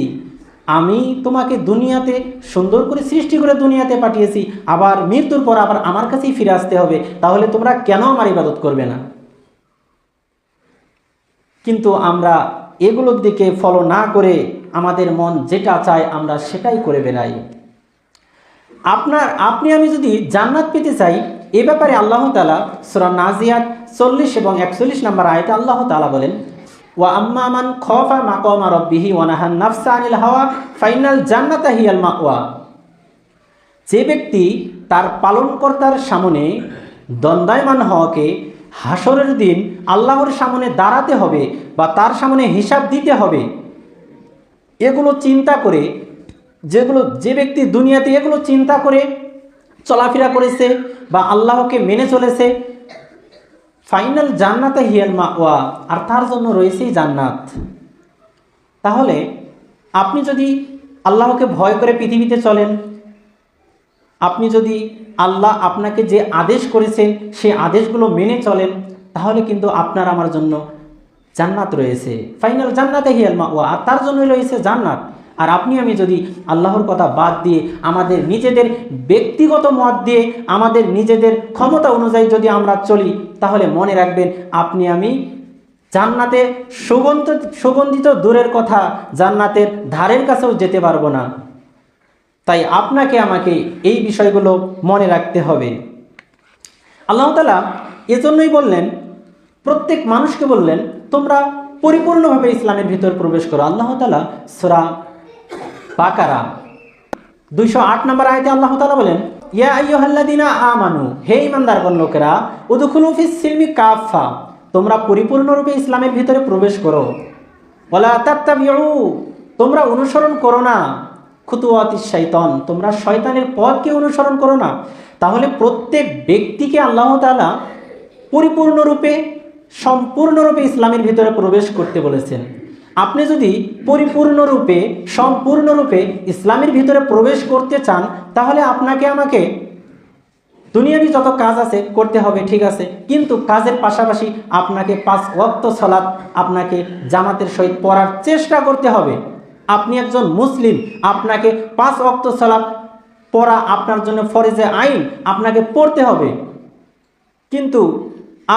আমি তোমাকে দুনিয়াতে সুন্দর করে সৃষ্টি করে দুনিয়াতে পাঠিয়েছি, আবার মৃত্যুর পর আবার আমার কাছেই ফিরে আসতে হবে, তাহলে তোমরা কেন আমার ইবাদত করবে না? কিন্তু আমরা এগুলোর দিকে ফলো না করে আমাদের মন যেটা চায় আমরা সেটাই করে বেড়াই। আপনি আমি যদি জান্নাত পেতে চাই, এ ব্যাপারে আল্লাহ তাআলা সূরা নাজিয়াত 40 এবং 41 নম্বর আয়াতে আল্লাহ তাআলা বলেন ওয়া আম্মা মান খাফা মাকামা রাব্বিহি ওয়া নাহান নাফসা আনিল হাওয়া ফাইনাল জান্নাতা হিয়াল মাওয়া, যে ব্যক্তি তার পালনকর্তার সামনে দণ্ডায়মান হওয়াকে, হাসরের দিন আল্লাহর সামনে দাঁড়াতে হবে বা তার সামনে হিসাব দিতে হবে, এগুলো চিন্তা করে, যে ব্যক্তি দুনিয়াতে এগুলো চিন্তা করে চলাফেরা করেছে বা আল্লাহকে মেনে চলেছে, ফাইনাল জান্নাতে হিয়াল মাওয়া, আর তার জন্য রয়েছেই জান্নাত। তাহলে আপনি যদি আল্লাহকে ভয় করে পৃথিবীতে চলেন, আপনি যদি আল্লাহ আপনাকে যে আদেশ করেছেন সেই আদেশগুলো মেনে চলেন, তাহলে কিন্তু আপনার আমার জন্য জান্নাত রয়েছে। ফাইনাল জান্নাতে হিয়াল মাওয়া, আর তার জন্য রয়েছে জান্নাত। আর আপনি আমি যদি আল্লাহর কথা বাদ দিয়ে আমাদের নিজেদের ব্যক্তিগত মত দিয়ে আমাদের নিজেদের ক্ষমতা অনুযায়ী যদি আমরা চলি, তাহলে মনে রাখবেন আপনি আমি জান্নাতে সুগন্ধিত দূরের কথা, জান্নাতের ধারের কাছেও যেতে পারবো না। তাই আপনাকে আমাকে এই বিষয়গুলো মনে রাখতে হবে। আল্লাহ তাআলা এজন্যই বললেন, প্রত্যেক মানুষকে বললেন তোমরা পরিপূর্ণভাবে ইসলামের ভিতর প্রবেশ করো। আল্লাহ তাআলা সূরা বাকারা 208 নম্বর আয়াতে আল্লাহ তাআলা বলেন, ইয়া আইয়ুহাল্লাযীনা আমানু, হে ঈমানদারগণ লোকেরা, উদখুলু ফিস সিলমি কাফা, তোমরা পরিপূর্ণরূপে ইসলামের ভিতরে প্রবেশ করো। ওয়ালা তাত্তাবিউ, তোমরা অনুসরণ করো না খুতুওয়াতিশ শাইতান, তোমরা শয়তানের পথকে অনুসরণ করো না। তাহলে প্রত্যেক ব্যক্তিকে আল্লাহ তাআলা পরিপূর্ণরূপে সম্পূর্ণরূপে ইসলামের ভিতরে প্রবেশ করতে বলেছেন। আপনি যদি পরিপূর্ণরূপে সম্পূর্ণরূপে ইসলামের ভিতরে প্রবেশ করতে চান, তাহলে আপনাকে আমাকে দুনিয়াবি যত কাজ আছে করতে হবে, ঠিক আছে, কিন্তু কাজের পাশাপাশি আপনাকে 5 ওয়াক্ত সালাত আপনাকে জামাতের সহিত পড়ার চেষ্টা করতে হবে। আপনি একজন মুসলিম, আপনাকে 5 ওয়াক্ত সালাত পড়া আপনার জন্য ফরজে আইন, আপনাকে পড়তে হবে। কিন্তু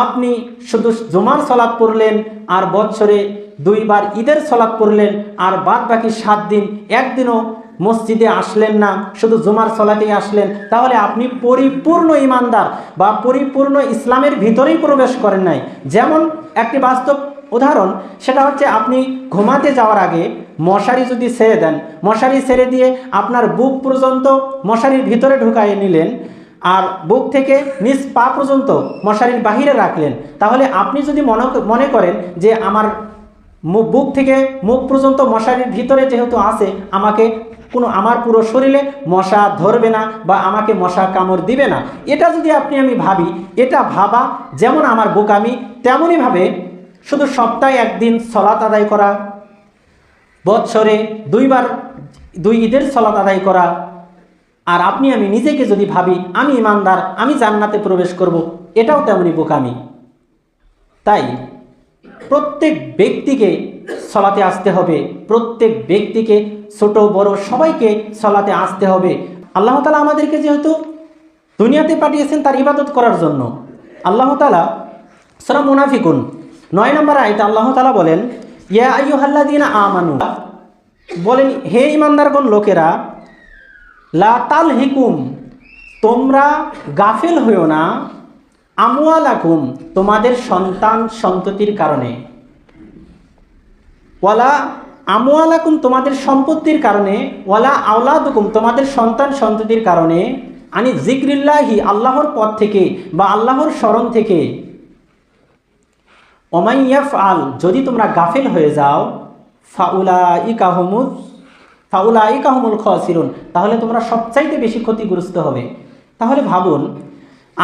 আপনি শুধু জুমার সালাত পড়লেন আর বছরে 2 বার ঈদের সালাত পড়লেন আর বাদ বাকি 7 দিন একদিনও মসজিদে আসলেন না, শুধু জুমার সালাতেই আসলেন, তাহলে আপনি পরিপূর্ণ ঈমানদার বা পরিপূর্ণ ইসলামের ভিতরেই প্রবেশ করেন নাই। যেমন একটি বাস্তব উদাহরণ, সেটা হচ্ছে আপনি ঘুমাতে যাওয়ার আগে মশারি যদি ছেড়ে দেন, মশারি ছেড়ে দিয়ে আপনার বুক পর্যন্ত মশারির ভিতরে ঢুকাইয়ে নিলেন আর বুক থেকে নিচ পা পর্যন্ত মশারির বাহিরে রাখলেন, তাহলে আপনি যদি মনে করেন যে আমার বুক থেকে মুখ পর্যন্ত মশারির ভিতরে যেহেতু আছে, আমার পুরো শরীরে মশা ধরবে না বা আমাকে মশা কামড় দিবে না, এটা যদি আমি ভাবি, এটা ভাবা যেমন আমার বোকামি, তেমনই ভাবে শুধু সপ্তাহে 1 দিন সালাত আদায় করা, বছরে 2 বার 2 ঈদের সালাত আদায় করা, আর আমি নিজেকে যদি ভাবি আমি ঈমানদার, আমি জান্নাতে প্রবেশ করব, এটাও তেমনই বোকামি। তাই প্রত্যেক ব্যক্তিকে সালাতে আসতে হবে, প্রত্যেক ব্যক্তিকে ছোট বড় সবাইকে সালাতে আসতে হবে। আল্লাহ তাআলা আমাদেরকে যেহেতু দুনিয়াতে পাঠিয়েছেন তার ইবাদত করার জন্য। আল্লাহ তাআলা সূরা মুনাফিকুন 9 নম্বর আয়াতে আল্লাহ তাআলা বলেন, ইয়া আইয়ুহাল্লাযীনা আমানু, বলেন হে ঈমানদারগণ লোকেরা, লা তালহিকুম, তোমরা গাফেল হইও না, আমওয়ালাকুম, তোমাদের সন্তান সন্ততির কারণে, ওয়ালা আমওয়ালাকুম, তোমাদের সম্পত্তির কারণে, ওয়ালা আওলাদুকুম, তোমাদের সন্তান সন্ততির কারণে, আনি যিকরিল্লাহি, আল্লাহর পথ থেকে বা আল্লাহর স্মরণ থেকে, ওমাই ইয়াফআল, যদি তোমরা গাফেল হয়ে যাও, ফাউলাইকা হুমুল খাসিরুন, তাহলে তোমরা সবচাইতে বেশি ক্ষতিগ্রস্ত হবে। তাহলে ভাবুন,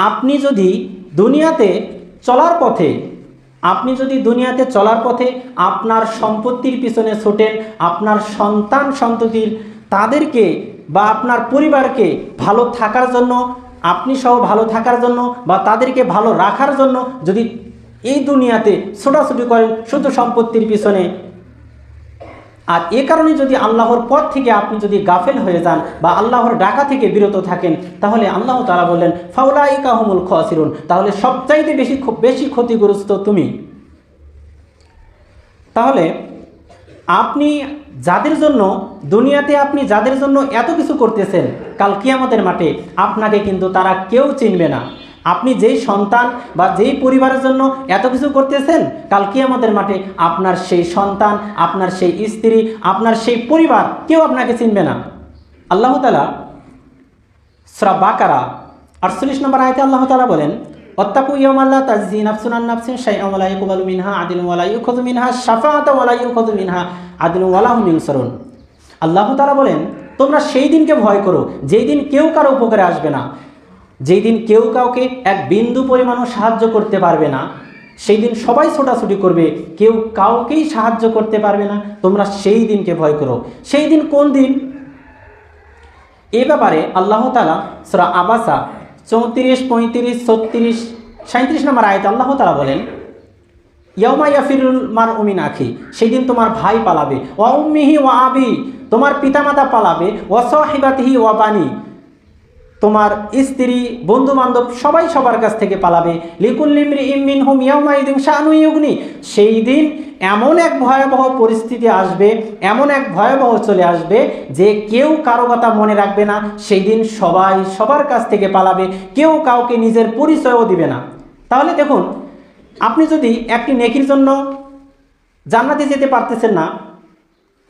আপনি যদি দুনিয়াতে চলার পথে আপনার সম্পত্তির পিছনে ছোটেন, আপনার সন্তান সন্ততির তাদেরকে বা আপনার পরিবারকে ভালো থাকার জন্য, আপনি সহ ভালো থাকার জন্য বা তাদেরকে ভালো রাখার জন্য যদি এই দুনিয়াতে ছোটাছুটি করেন শুধু সম্পত্তির পিছনে, আর এ কারণে যদি আল্লাহর পথ থেকে আপনি যদি গাফেল হয়ে যান বা আল্লাহর ডাকা থেকে বিরত থাকেন, তাহলে আল্লাহ তাআলা বললেন ফাউলাইকা হুমুল খাসিরুন, তাহলে সবচাইতে বেশি ক্ষতিগ্রস্ত তুমি। তাহলে আপনি দুনিয়াতে যাদের জন্য এত কিছু করতেছেন, কাল কিয়ামতের মাঠে আপনাকে কিন্তু তারা কেউ চিনবে না। আপনি যেই সন্তান বা যেই পরিবারের জন্য এত কিছু করতেছেন, কাল কিয়ামতের মাঠে আপনার সেই সন্তান, আপনার সেই স্ত্রী, আপনার সেই পরিবার কেউ আপনাকে চিনবে না। আল্লাহ তাআলা সূরা বাকারা 48 নম্বর আয়াতে আল্লাহ তাআলা বলেন, ওয়াত্তাকু ইয়াওমান লা তাজজি নাফসুন আন নাফসিন শাইআন ওয়া লা ইউকবালু মিনহা আদলুন ওয়া লা ইউখাযু মিনহা শাফাআতুন ওয়া লা ইউখাযু মিনহা আদলুন ওয়া লা হুম ইউনসারুন। আল্লাহ তাআলা বলেন, তোমরা সেই দিনকে ভয় করো যেই দিন কেউ কারো উপকারে আসবে না, যেই দিন কেউ কাউকে এক বিন্দু পরিমাণও সাহায্য করতে পারবে না, সেই দিন সবাই ছোটাছুটি করবে, কেউ কাউকেই সাহায্য করতে পারবে না। তোমরা সেই দিনকে ভয় করো। সেই দিন কোন দিন? এ ব্যাপারে আল্লাহ তাআলা সূরা আবাসা 34, 35, 36, 37 নম্বর আয়াতে আল্লাহ তাআলা বলেন, ইয়াউমা ইয়াফিরুল মারউ মিন আখি, সেই দিন তোমার ভাই পালাবে, ওয়া উম্মিহি ওয়া আবি, তোমার পিতামাতা পালাবে, ওয়া সাহিবাতিহি ওয়া বানি, তোমার স্ত্রী, বন্ধু বান্ধব সবাই সবার কাছ থেকে পালাবে। লিকুল্লি ইমরিইম মিনহুম ইয়াওমাইযিন শাআনুন ইউগনি, সেই দিন এমন এক ভয়াবহ পরিস্থিতি আসবে, এমন এক ভয়াবহ চলে আসবে যে কেউ কারো কথা মনে রাখবে না। সেই দিন সবাই সবার কাছ থেকে পালাবে, কেউ কাউকে নিজের পরিচয়ও দিবে না। তাহলে দেখুন, আপনি যদি একটি নেকির জন্য জান্নাতে যেতে পারতেছেন না,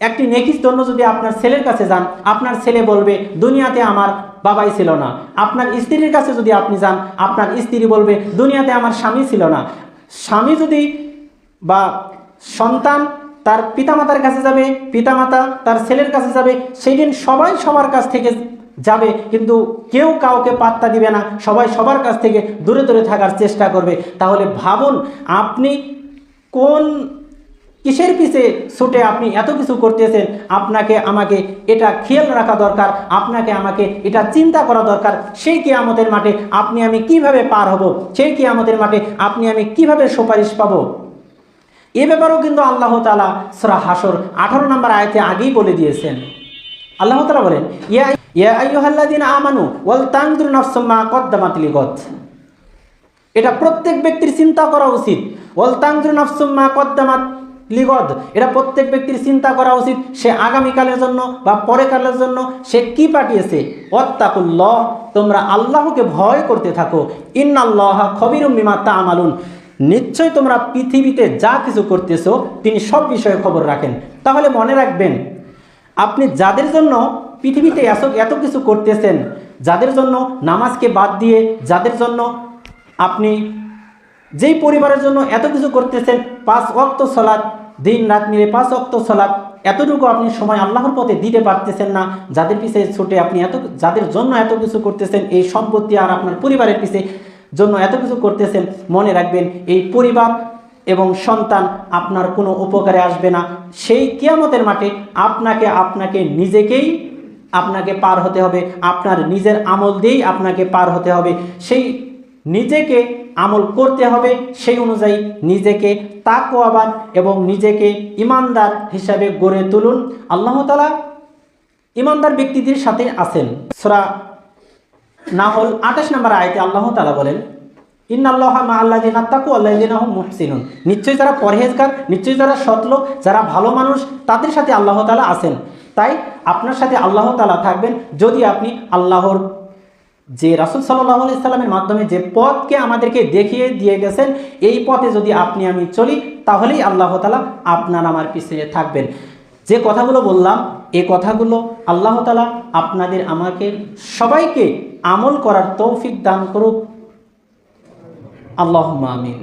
একটি নেকির জন্য যদি আপনার ছেলের কাছে যান, আপনার ছেলে বলবে দুনিয়াতে আমার বাবাই ছিল না। আপনার স্ত্রীর কাছে যদি আপনি যান, আপনার স্ত্রী বলবে দুনিয়াতে আমার স্বামী ছিল না। স্বামী যদি বা সন্তান তার পিতামাতার কাছে যাবে, পিতামাতা তার ছেলের কাছে যাবে, সেই দিন সবাই সবার কাছ থেকে যাবে, কিন্তু কেউ কাউকে পাত্তা দিবে না, সবাই সবার কাছ থেকে দূরে দূরে থাকার চেষ্টা করবে। তাহলে ভাবুন, আপনি কোন কিসের পিছে ছুটে আপনি এত কিছু করতেছেন। আপনাকে আমাকে এটা খেয়াল রাখা দরকার, আপনাকে আমাকে এটা চিন্তা করা দরকার। সেই কিয়ামতের মাঠে আপনি আমি কিভাবে পার হব, সেই কিয়ামতের মাঠে আপনি আমি কিভাবে সুপারিশ পাব, এ ব্যাপারেও কিন্তু আল্লাহ তাআলা সূরা হাসর 18 নম্বর আয়াতে আগেই বলে দিয়েছেন। আল্লাহ তাআলা বলেন, ইয়া আইয়ুহাল্লাযীনা আমানু ওয়াল তানজুর নাফসুম মা কদ্দামাত লিগাদ। এটা প্রত্যেক ব্যক্তির চিন্তা করা উচিত। ওয়াল তানজুর নাফসুম মা কদ্দামাত লিগদ, এটা প্রত্যেক ব্যক্তির চিন্তা করা উচিত সে আগামীকালের জন্য বা পরেকালের জন্য সে কি পাঠিয়েছে। ওয়াত্তাকুল্লাহ, তোমরা আল্লাহকে ভয় করতে থাকো। ইন্নাল্লাহা খবীরুম বিমা তা'মালুন, নিশ্চয় তোমরা পৃথিবীতে যা কিছু করতেছো তিনি সব বিষয়ে খবর রাখেন। তাহলে মনে রাখবেন, আপনি যাদের জন্য পৃথিবীতে এত কিছু করতেছেন, যাদের জন্য নামাজকে বাদ দিয়ে, যাদের জন্য আপনি যেই পরিবারের জন্য এত কিছু করতেছেন, 5 ওয়াক্ত সালাত দিন রাত মিলে 5 ওয়াক্ত সালাত, এতটুকু আপনি সময় আল্লাহর পথে দিতে পারতেছেন না, যাদের পিছে ছুটে আপনি যাদের জন্য এত কিছু করতেছেন, এই সম্পত্তি আর আপনার পরিবারের পিছে জন্য এত কিছু করতেছেন, মনে রাখবেন এই পরিবার এবং সন্তান আপনার কোনো উপকারে আসবে না। সেই কিয়ামতের মাঠে আপনাকে নিজেকেই আপনাকে পার হতে হবে, আপনার নিজের আমল দিয়েই আপনাকে পার হতে হবে। সেই নিজেকে আমল করতে হবে, সেই অনুযায়ী নিজেকে তাকওয়াবান এবং নিজেকে ইমানদার হিসাবে গড়ে তুলুন। আল্লাহ তাআলা ইমানদার ব্যক্তিদের সাথে আছেন। সূরা নাহল 28 নম্বর আয়াতে আল্লাহ তাআলা বলেন, ইন্নাল্লাহা মা'আল্লাযিনা তাকাউ ওয়াল্লাযিনা হুম মুহসিনুন, নিশ্চয়ই যারা পরহেজগার, নিশ্চয়ই যারা সৎলোক, যারা ভালো মানুষ, তাদের সাথে আল্লাহ তাআলা আছেন। তাই আপনার সাথে আল্লাহ তাআলা থাকবেন যদি আপনি আল্লাহর যে রাসূল সাল্লাল্লাহু আলাইহি সাল্লামের মাধ্যমে যে পথকে আমাদেরকে দেখিয়ে দিয়ে গেছেন, এই পথে যদি আপনি আমি চলি, তাহলেই আল্লাহ তাআলা আপনার আমার পিছনে থাকবেন। যে কথাগুলো বললাম, এই কথাগুলো আল্লাহ তাআলা আপনাদের আমাকে সবাইকে আমল করার তৌফিক দান করুক। আল্লাহুম্মা আমিন।